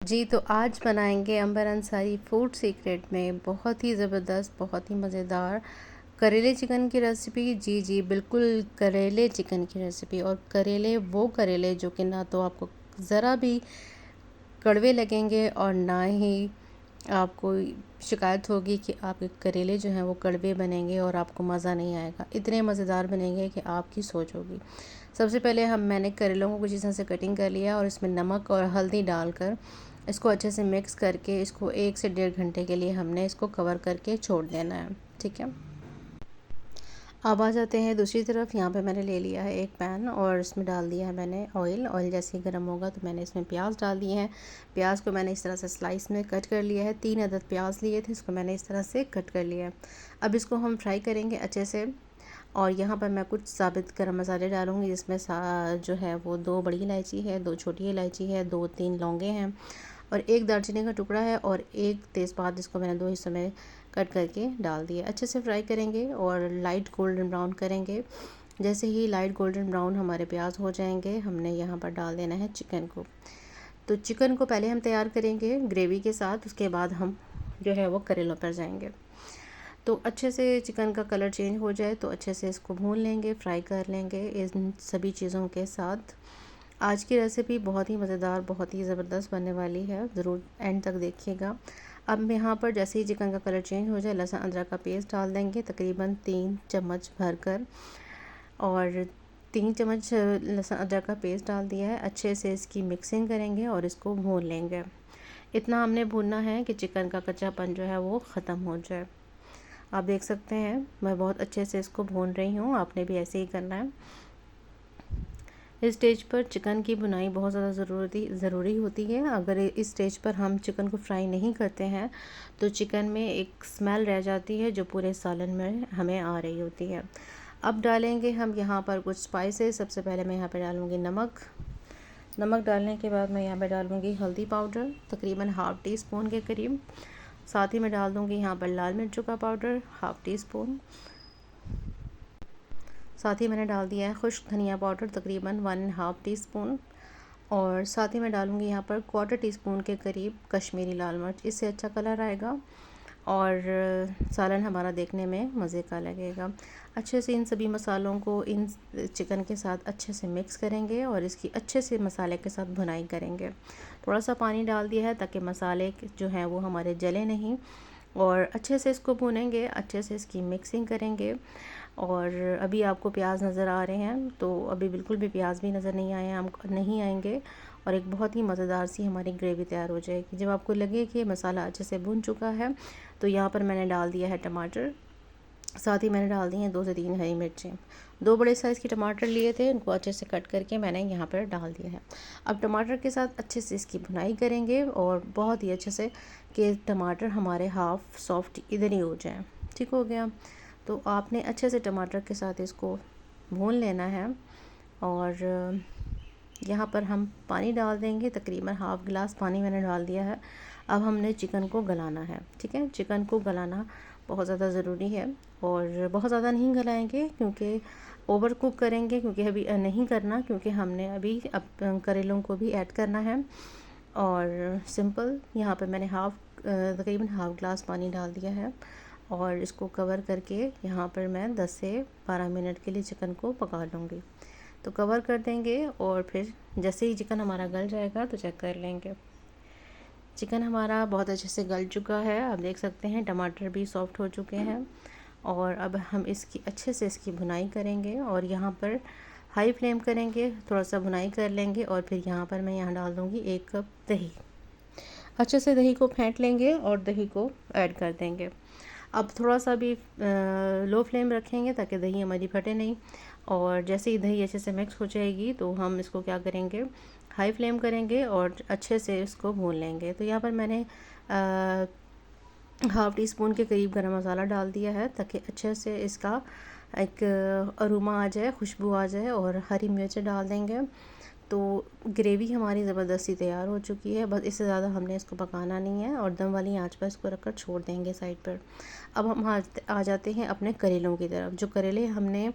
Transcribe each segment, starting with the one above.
जी, तो आज बनाएंगे अंबर अंसारी फूड सीक्रेट में बहुत ही ज़बरदस्त, बहुत ही मज़ेदार करेले चिकन की रेसिपी। जी जी, बिल्कुल करेले चिकन की रेसिपी। और करेले वो करेले जो कि ना तो आपको ज़रा भी कड़वे लगेंगे और ना ही आपको शिकायत होगी कि आपके करेले जो हैं वो कड़वे बनेंगे और आपको मज़ा नहीं आएगा। इतने मज़ेदार बनेंगे कि आपकी सोच होगी। सबसे पहले मैंने करेलों को कुछ इस तरह से कटिंग कर लिया और इसमें नमक और हल्दी डालकर इसको अच्छे से मिक्स करके इसको 1 से 1.5 घंटे के लिए हमने इसको कवर करके छोड़ देना है। ठीक है। अब आ जाते हैं दूसरी तरफ। यहाँ पे मैंने ले लिया है एक पैन और इसमें डाल दिया है मैंने ऑयल। ऑयल जैसे ही गर्म होगा तो मैंने इसमें प्याज डाल दिए हैं। प्याज को मैंने इस तरह से स्लाइस में कट कर लिया है। 3 अदद प्याज लिए थे, इसको मैंने इस तरह से कट कर लिया है। अब इसको हम फ्राई करेंगे अच्छे से। और यहाँ पर मैं कुछ साबित गरम मसाले डालूँगी, जिसमें जो है वो 2 बड़ी इलायची है, 2 छोटी इलायची है, 2-3 लौंगे हैं और 1 दालचीनी का टुकड़ा है और 1 तेज़पात, जिसको मैंने 2 हिस्सों में कट करके डाल दिया। अच्छे से फ्राई करेंगे और लाइट गोल्डन ब्राउन करेंगे। जैसे ही लाइट गोल्डन ब्राउन हमारे प्याज हो जाएंगे, हमने यहाँ पर डाल देना है चिकन को। तो चिकन को पहले हम तैयार करेंगे ग्रेवी के साथ, उसके बाद हम जो है वो करेलों पर जाएंगे। तो अच्छे से चिकन का कलर चेंज हो जाए तो अच्छे से इसको भून लेंगे, फ्राई कर लेंगे इन सभी चीज़ों के साथ। आज की रेसिपी बहुत ही मज़ेदार, बहुत ही ज़बरदस्त बनने वाली है, ज़रूर एंड तक देखिएगा। अब यहाँ पर जैसे ही चिकन का कलर चेंज हो जाए, लहसुन अदरक का पेस्ट डाल देंगे तकरीबन 3 चम्मच भरकर। और 3 चम्मच लहसुन अदरक का पेस्ट डाल दिया है। अच्छे से इसकी मिक्सिंग करेंगे और इसको भून लेंगे। इतना हमने भूनना है कि चिकन का कच्चापन जो है वो ख़त्म हो जाए। आप देख सकते हैं मैं बहुत अच्छे से इसको भून रही हूँ, आपने भी ऐसे ही करना है। इस स्टेज पर चिकन की भुनाई बहुत ज़्यादा ज़रूरी होती है। अगर इस स्टेज पर हम चिकन को फ्राई नहीं करते हैं तो चिकन में एक स्मेल रह जाती है जो पूरे सालन में हमें आ रही होती है। अब डालेंगे हम यहाँ पर कुछ स्पाइसेस। सबसे पहले मैं यहाँ पर डालूँगी नमक। नमक डालने के बाद मैं यहाँ पर डालूँगी हल्दी पाउडर, तकरीबन ½ टी स्पून के करीब। साथ ही मैं डाल दूँगी यहाँ पर लाल मिर्चों का पाउडर ½ टी स्पून। साथ ही मैंने डाल दिया है खुश्क धनिया पाउडर तकरीबन 1½ टी स्पून। और साथ ही मैं डालूँगी यहाँ पर 1/4 टी स्पून के करीब कश्मीरी लाल मिर्च। इससे अच्छा कलर आएगा और सालन हमारा देखने में मज़े का लगेगा। अच्छे से इन सभी मसालों को इन चिकन के साथ अच्छे से मिक्स करेंगे और इसकी अच्छे से मसाले के साथ भुनाई करेंगे। थोड़ा सा पानी डाल दिया है ताकि मसाले जो हैं वो हमारे जले नहीं। और अच्छे से इसको भूनेंगे, अच्छे से इसकी मिक्सिंग करेंगे। और अभी आपको प्याज नज़र आ रहे हैं, तो अभी बिल्कुल भी प्याज भी नज़र नहीं आए हैं, हम नहीं आएंगे। और एक बहुत ही मज़ेदार सी हमारी ग्रेवी तैयार हो जाएगी। जब आपको लगे कि मसाला अच्छे से भुन चुका है तो यहाँ पर मैंने डाल दिया है टमाटर। साथ ही मैंने डाल दी हैं 2 से 3 हरी मिर्चें। 2 बड़े साइज़ के टमाटर लिए थे, उनको अच्छे से कट करके मैंने यहाँ पर डाल दिया है। अब टमाटर के साथ अच्छे से इसकी भुनाई करेंगे और बहुत ही अच्छे से कि टमाटर हमारे हाफ़ सॉफ्ट इधर ही हो जाएं। ठीक हो गया। तो आपने अच्छे से टमाटर के साथ इसको भून लेना है। और यहाँ पर हम पानी डाल देंगे, तकरीबन ½ गिलास पानी मैंने डाल दिया है। अब हमने चिकन को गलाना है। ठीक है, चिकन को गलाना बहुत ज़्यादा ज़रूरी है और बहुत ज़्यादा नहीं गलाएंगे क्योंकि ओवर कुक करेंगे, क्योंकि अभी नहीं करना, क्योंकि हमने अभी करेलों को भी ऐड करना है। और सिंपल यहाँ पर मैंने तकरीबन ½ गिलास पानी डाल दिया है और इसको कवर करके यहाँ पर मैं 10 से 12 मिनट के लिए चिकन को पका लूँगी। तो कवर कर देंगे और फिर जैसे ही चिकन हमारा गल जाएगा तो चेक कर लेंगे। चिकन हमारा बहुत अच्छे से गल चुका है, आप देख सकते हैं टमाटर भी सॉफ्ट हो चुके हैं। और अब हम इसकी अच्छे से इसकी भुनाई करेंगे और यहाँ पर हाई फ्लेम करेंगे, थोड़ा सा भुनाई कर लेंगे और फिर यहाँ पर मैं यहाँ डाल दूँगी 1 कप दही। अच्छे से दही को फेंट लेंगे और दही को ऐड कर देंगे। अब थोड़ा सा भी लो फ्लेम रखेंगे ताकि दही हमारी फटे नहीं। और जैसे ही दही अच्छे से मिक्स हो जाएगी तो हम इसको क्या करेंगे, हाई फ्लेम करेंगे और अच्छे से इसको भून लेंगे। तो यहाँ पर मैंने ½ टी स्पून के करीब गरम मसाला डाल दिया है ताकि अच्छे से इसका एक अरोमा आ जाए, खुशबू आ जाए। और हरी मिर्च डाल देंगे तो ग्रेवी हमारी ज़बरदस्ती तैयार हो चुकी है। बस इससे ज़्यादा हमने इसको पकाना नहीं है और दम वाली आंच पर इसको रखकर छोड़ देंगे साइड पर। अब हम आ जाते हैं अपने करेलों की तरफ। जो करेले हमने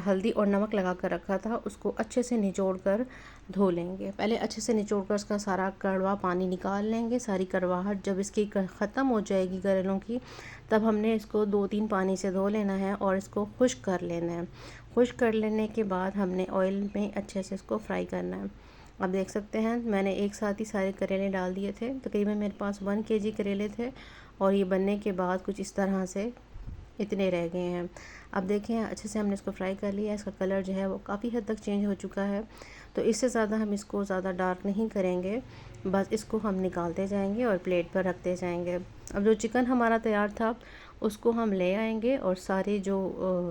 हल्दी और नमक लगा कर रखा था, उसको अच्छे से निचोड़ कर धो लेंगे। पहले अच्छे से निचोड़ कर उसका सारा कड़वा पानी निकाल लेंगे। सारी कड़वाहट जब इसकी ख़त्म हो जाएगी करेलों की, तब हमने इसको 2-3 पानी से धो लेना है और इसको खुश्क कर लेना है। खुश्क कर लेने के बाद हमने ऑयल में अच्छे से इसको फ्राई करना है। अब देख सकते हैं मैंने एक साथ ही सारे करेले डाल दिए थे। तकरीबन मेरे पास 1 केजी करेले थे और ये बनने के बाद कुछ इस तरह से इतने रह गए हैं। अब देखें अच्छे से हमने इसको फ्राई कर लिया। इसका कलर जो है वो काफ़ी हद तक चेंज हो चुका है। तो इससे ज़्यादा हम इसको ज़्यादा डार्क नहीं करेंगे, बस इसको हम निकालते जाएंगे और प्लेट पर रखते जाएंगे। अब जो चिकन हमारा तैयार था उसको हम ले आएंगे और सारे जो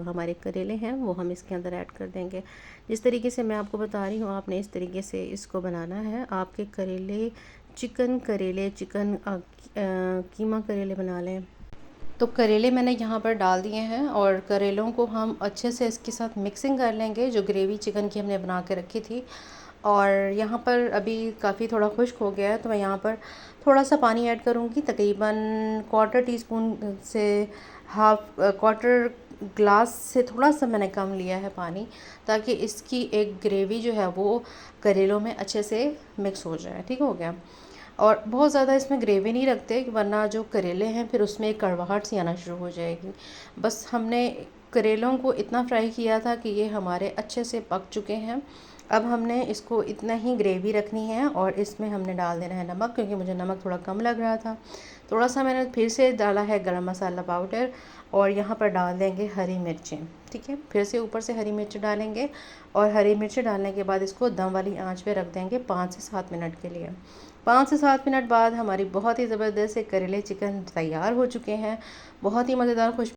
हमारे करेले हैं वो हम इसके अंदर ऐड कर देंगे। जिस तरीके से मैं आपको बता रही हूँ, आपने इस तरीके से इसको बनाना है। आपके करेले चिकन कीमा करेले बना लें। तो करेले मैंने यहाँ पर डाल दिए हैं और करेलों को हम अच्छे से इसके साथ मिक्सिंग कर लेंगे, जो ग्रेवी चिकन की हमने बना के रखी थी। और यहाँ पर अभी काफ़ी थोड़ा खुश्क हो गया है, तो मैं यहाँ पर थोड़ा सा पानी ऐड करूँगी। तकरीबन 1/4 टीस्पून से क्वार्टर ग्लास से थोड़ा सा मैंने कम लिया है पानी, ताकि इसकी एक ग्रेवी जो है वो करेलों में अच्छे से मिक्स हो जाए। ठीक हो गया। और बहुत ज़्यादा इसमें ग्रेवी नहीं रखते, वरना जो करेले हैं फिर उसमें एक कड़वाहट सी आना शुरू हो जाएगी। बस हमने करेलों को इतना फ्राई किया था कि ये हमारे अच्छे से पक चुके हैं। अब हमने इसको इतना ही ग्रेवी रखनी है और इसमें हमने डाल देना है नमक, क्योंकि मुझे नमक थोड़ा कम लग रहा था। थोड़ा सा मैंने फिर से डाला है गरम मसाला पाउडर और यहाँ पर डाल देंगे हरी मिर्चें। ठीक है, फिर से ऊपर से हरी मिर्च डालेंगे और हरी मिर्च डालने के बाद इसको दम वाली आंच पे रख देंगे 5 से 7 मिनट के लिए। 5 से 7 मिनट बाद हमारी बहुत ही ज़बरदस्त से करेले चिकन तैयार हो चुके हैं। बहुत ही मज़ेदार खुश